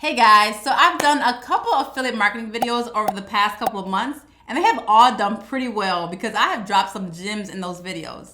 Hey guys, so I've done a couple of affiliate marketing videos over the past couple of months, and they have all done pretty well because I have dropped some gems in those videos.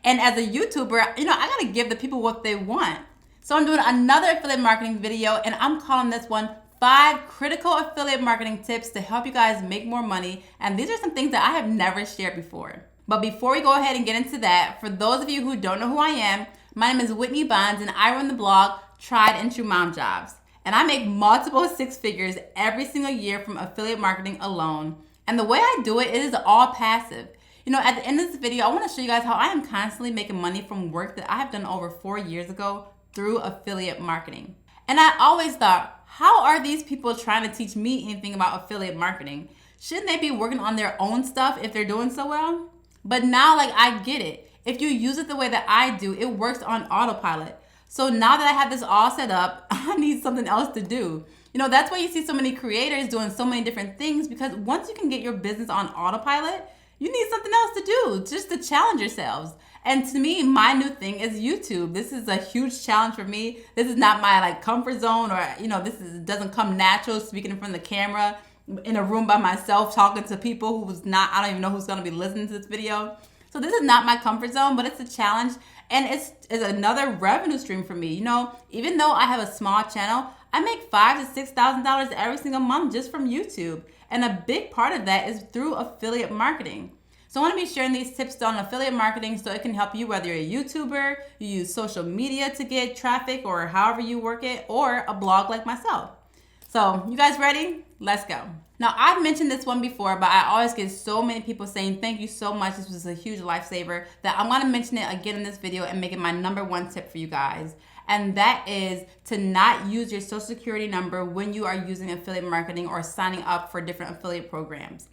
And as a YouTuber, I gotta give the people what they want. So I'm doing another affiliate marketing video, and I'm calling this one 5 critical affiliate marketing tips to help you guys make more money. And these are some things that I have never shared before. But before we go ahead and get into that, for those of you who don't know who I am, my name is Whitney Bonds, and I run the blog Tried and True Mom Jobs. And I make multiple 6 figures every single year from affiliate marketing alone. And the way I do it is all passive. At the end of this video, I want to show you guys how I am constantly making money from work that I have done over 4 years ago through affiliate marketing. And I always thought, how are these people trying to teach me anything about affiliate marketing? Shouldn't they be working on their own stuff if they're doing so well? But now, I get it. If you use it the way that I do, it works on autopilot. So now that I have this all set up, I need something else to do. That's why you see so many creators doing so many different things, because once you can get your business on autopilot, you need something else to do just to challenge yourselves. And to me, my new thing is YouTube. This is a huge challenge for me. This is not my comfort zone, or doesn't come natural speaking in front of the camera in a room by myself talking to people I don't even know who's going to be listening to this video. So this is not my comfort zone, but it's a challenge, and it's another revenue stream for me. Even though I have a small channel, I make $5,000 to $6,000 every single month just from YouTube, and a big part of that is through affiliate marketing. So I want to be sharing these tips on affiliate marketing so it can help you, whether you're a YouTuber, you use social media to get traffic, or however you work it, or a blog like myself. So you guys ready? Let's go. Now, I've mentioned this one before, but I always get so many people saying, thank you so much, this was a huge lifesaver, that I'm going to mention it again in this video and make it my number 1 tip for you guys. And that is to not use your social security number when you are using affiliate marketing or signing up for different affiliate programs.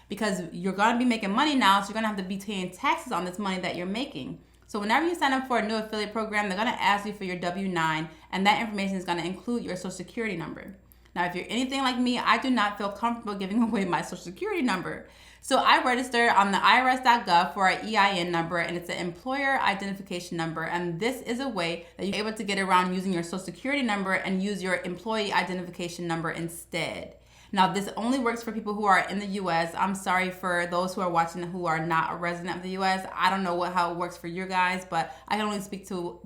Because you're going to be making money now, so you're going to have to be paying taxes on this money that you're making. So whenever you sign up for a new affiliate program, they're going to ask you for your W-9, and that information is going to include your social security number. Now, if you're anything like me, I do not feel comfortable giving away my social security number. So I registered on the irs.gov for an EIN number, and it's an employer identification number. And this is a way that you're able to get around using your social security number and use your employee identification number instead. Now, this only works for people who are in the U.S. I'm sorry for those who are watching who are not a resident of the U.S. I don't know how it works for you guys, but I can only speak to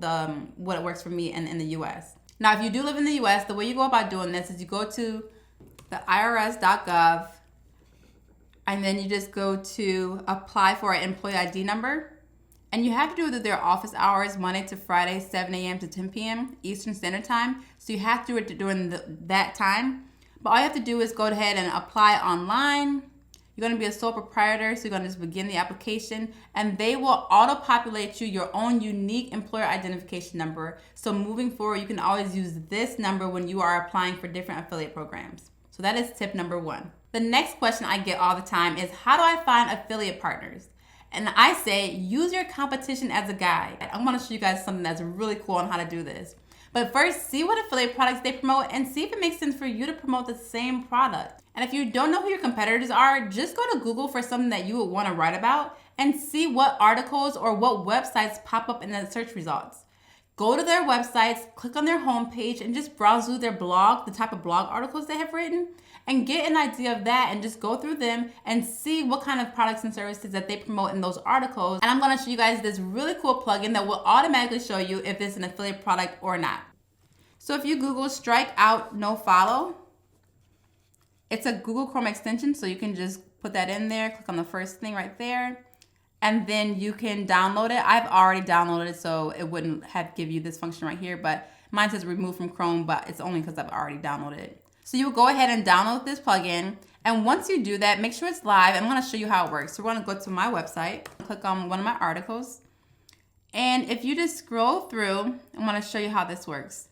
what it works for me in the U.S. Now, if you do live in the U.S., the way you go about doing this is you go to the irs.gov, and then you just go to apply for an employee ID number. And you have to do it with their office hours, Monday to Friday, 7 a.m. to 10 p.m. Eastern Standard Time. So you have to do it during that time. But all you have to do is go ahead and apply online. You're going to be a sole proprietor, so you're going to just begin the application, and they will auto-populate you your own unique employer identification number. So moving forward, you can always use this number when you are applying for different affiliate programs. So that is tip number 1. The next question I get all the time is, how do I find affiliate partners? And I say, use your competition as a guide. I'm going to show you guys something that's really cool on how to do this. But first, see what affiliate products they promote and see if it makes sense for you to promote the same product. And if you don't know who your competitors are, just go to Google for something that you would want to write about and see what articles or what websites pop up in the search results. Go to their websites, click on their homepage, and just browse through their blog, the type of blog articles they have written, and get an idea of that, and just go through them and see what kind of products and services that they promote in those articles. And I'm going to show you guys this really cool plugin that will automatically show you if it's an affiliate product or not. So if you Google strike out no follow, it's a Google Chrome extension, so you can just put that in there, click on the first thing right there, and then you can download it. I've already downloaded it, so it wouldn't have give you this function right here, but mine says remove from Chrome, but it's only because I've already downloaded it. So you will go ahead and download this plugin, and once you do that, make sure it's live. I'm going to show you how it works. So we're going to go to my website, click on one of my articles, and if you just scroll through, I'm going to show you how this works.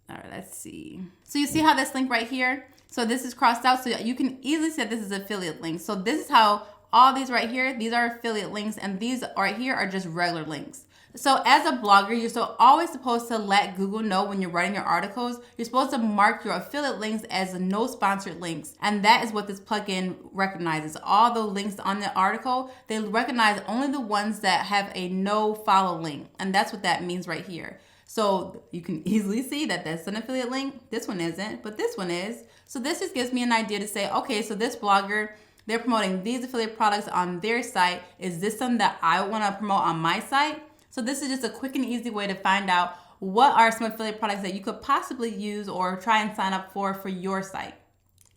All right, let's see. So you see how this link right here? So this is crossed out, so you can easily see that this is affiliate links. So this is how all these right here, these are affiliate links, and these right here are just regular links. So as a blogger, you're always supposed to let Google know when you're writing your articles. You're supposed to mark your affiliate links as no sponsored links. And that is what this plugin recognizes. All the links on the article, they recognize only the ones that have a no follow link. And that's what that means right here. So you can easily see that that's an affiliate link. This one isn't, but this one is. So this just gives me an idea to say, okay, so this blogger, they're promoting these affiliate products on their site. Is this something that I want to promote on my site? So this is just a quick and easy way to find out what are some affiliate products that you could possibly use or try and sign up for your site.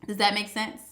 Does that make sense?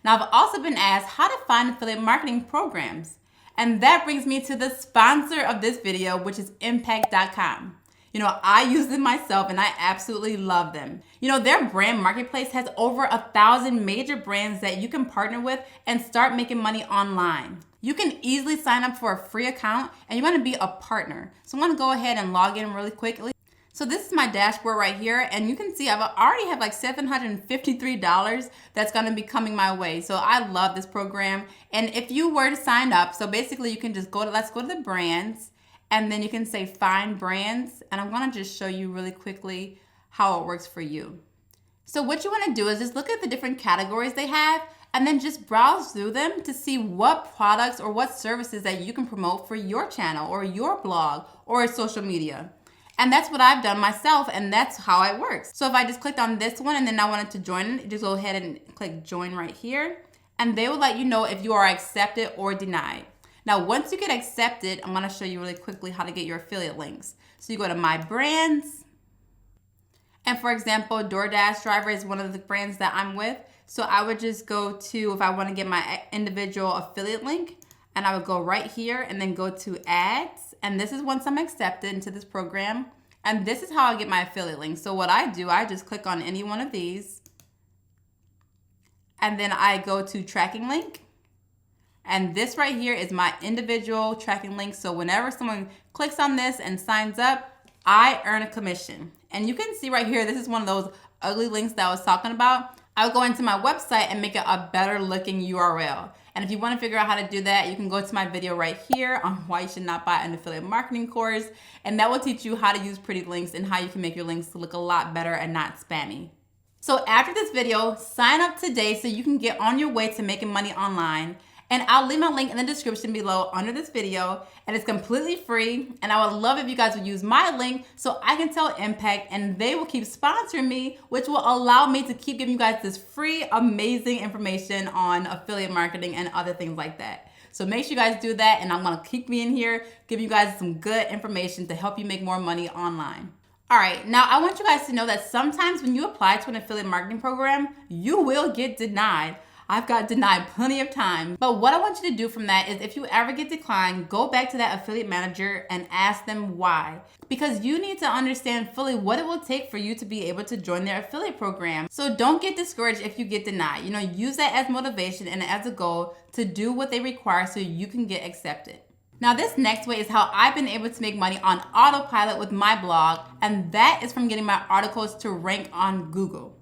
Now, I've also been asked how to find affiliate marketing programs. And that brings me to the sponsor of this video, which is impact.com. I use them myself and I absolutely love them. Their brand marketplace has over 1,000 major brands that you can partner with and start making money online. You can easily sign up for a free account and you want to be a partner. So I'm going to go ahead and log in really quickly. So this is my dashboard right here, and you can see I've already have like $753 that's going to be coming my way. So I love this program. And if you were to sign up, so basically you can just let's go to the brands, and then you can say find brands. And I'm going to just show you really quickly how it works for you. So what you want to do is just look at the different categories they have, and then just browse through them to see what products or what services that you can promote for your channel or your blog or social media. And that's what I've done myself, and that's how it works. So if I just clicked on this one and then I wanted to join it, just go ahead and click join right here, and they will let you know if you are accepted or denied. Now, once you get accepted, I'm gonna show you really quickly how to get your affiliate links. So you go to my brands, and for example, DoorDash driver is one of the brands that I'm with. So I would just go to, if I wanna get my individual affiliate link, and I would go right here and then go to ads. And this is once I'm accepted into this program. And this is how I get my affiliate link. So what I do, I just click on any one of these. And then I go to tracking link. And this right here is my individual tracking link. So whenever someone clicks on this and signs up, I earn a commission. And you can see right here, this is one of those ugly links that I was talking about. I'll go into my website and make it a better looking URL. And if you want to figure out how to do that, you can go to my video right here on why you should not buy an affiliate marketing course. And that will teach you how to use pretty links and how you can make your links look a lot better and not spammy. So after this video, sign up today so you can get on your way to making money online. And I'll leave my link in the description below under this video, and it's completely free. And I would love if you guys would use my link so I can tell Impact and they will keep sponsoring me, which will allow me to keep giving you guys this free, amazing information on affiliate marketing and other things like that. So make sure you guys do that, and I'm gonna keep being here, give you guys some good information to help you make more money online. All right, now I want you guys to know that sometimes when you apply to an affiliate marketing program, you will get denied. I've got denied plenty of times. But what I want you to do from that is if you ever get declined, go back to that affiliate manager and ask them why. Because you need to understand fully what it will take for you to be able to join their affiliate program. So don't get discouraged if you get denied. Use that as motivation and as a goal to do what they require so you can get accepted. Now this next way is how I've been able to make money on autopilot with my blog, and that is from getting my articles to rank on Google.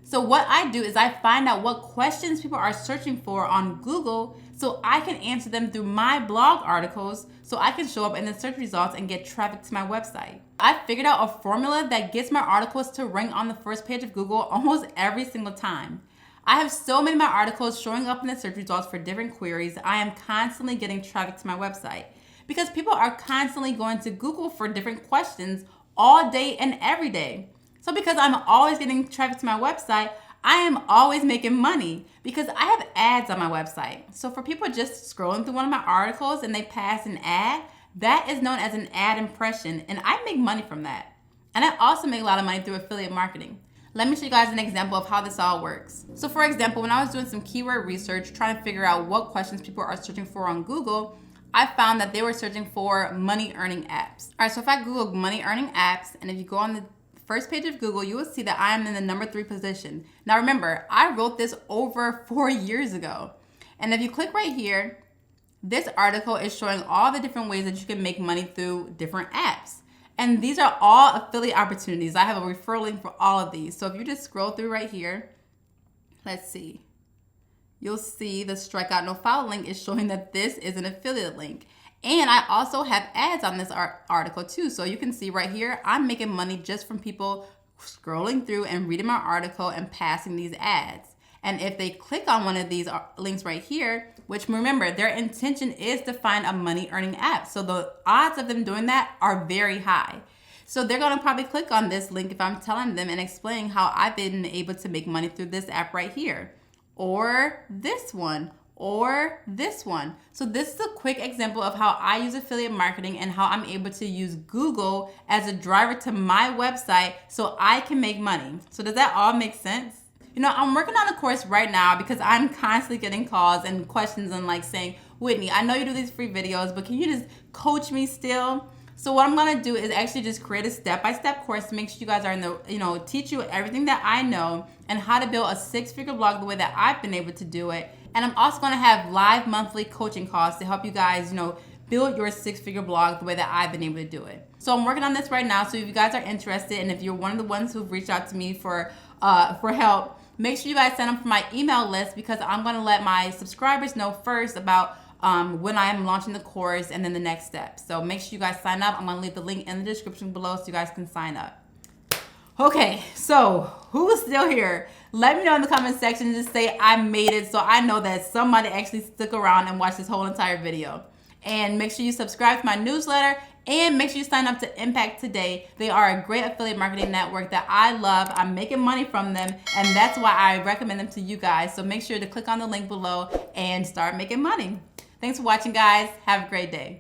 So what I do is I find out what questions people are searching for on Google so I can answer them through my blog articles so I can show up in the search results and get traffic to my website. I figured out a formula that gets my articles to rank on the first page of Google almost every single time. I have so many of my articles showing up in the search results for different queries. I am constantly getting traffic to my website because people are constantly going to Google for different questions all day and every day. So because I'm always getting traffic to my website, I am always making money because I have ads on my website. So for people just scrolling through one of my articles and they pass an ad, that is known as an ad impression, and I make money from that. And I also make a lot of money through affiliate marketing. Let me show you guys an example of how this all works. So for example, when I was doing some keyword research, trying to figure out what questions people are searching for on Google, I found that they were searching for money earning apps. All right, so if I Google money earning apps, and if you go on the first page of Google, you will see that I am in the number 3 position. Now remember, I wrote this over 4 years ago. And if you click right here, this article is showing all the different ways that you can make money through different apps. And these are all affiliate opportunities. I have a referral link for all of these. So if you just scroll through right here, let's see. You'll see the strikeout no foul link is showing that this is an affiliate link. And I also have ads on this article too. So you can see right here, I'm making money just from people scrolling through and reading my article and passing these ads. And if they click on one of these links right here, which remember, their intention is to find a money earning app. So the odds of them doing that are very high. So they're going to probably click on this link if I'm telling them and explaining how I've been able to make money through this app right here, or this one, or this one. So this is a quick example of how I use affiliate marketing and how I'm able to use Google as a driver to my website so I can make money. So does that all make sense? You know, I'm working on a course right now because I'm constantly getting calls and questions and like saying, Whitney, I know you do these free videos, but can you just coach me still? So what I'm gonna do is actually just create a step-by-step course to make sure you guys are in the, teach you everything that I know and how to build a six-figure blog the way that I've been able to do it. And I'm also gonna have live monthly coaching calls to help you guys, build your six-figure blog the way that I've been able to do it. So I'm working on this right now. So if you guys are interested, and if you're one of the ones who've reached out to me for help, make sure you guys sign up for my email list, because I'm gonna let my subscribers know first about when I am launching the course and then the next step. So make sure you guys sign up. I'm gonna leave the link in the description below so you guys can sign up. Okay, so who is still here? Let me know in the comment section. Just say I made it, so I know that somebody actually stuck around and watched this whole entire video. And make sure you subscribe to my newsletter, and make sure you sign up to Impact Today. They are a great affiliate marketing network that I love. I'm making money from them, and that's why I recommend them to you guys. So make sure to click on the link below and start making money. Thanks for watching, guys. Have a great day.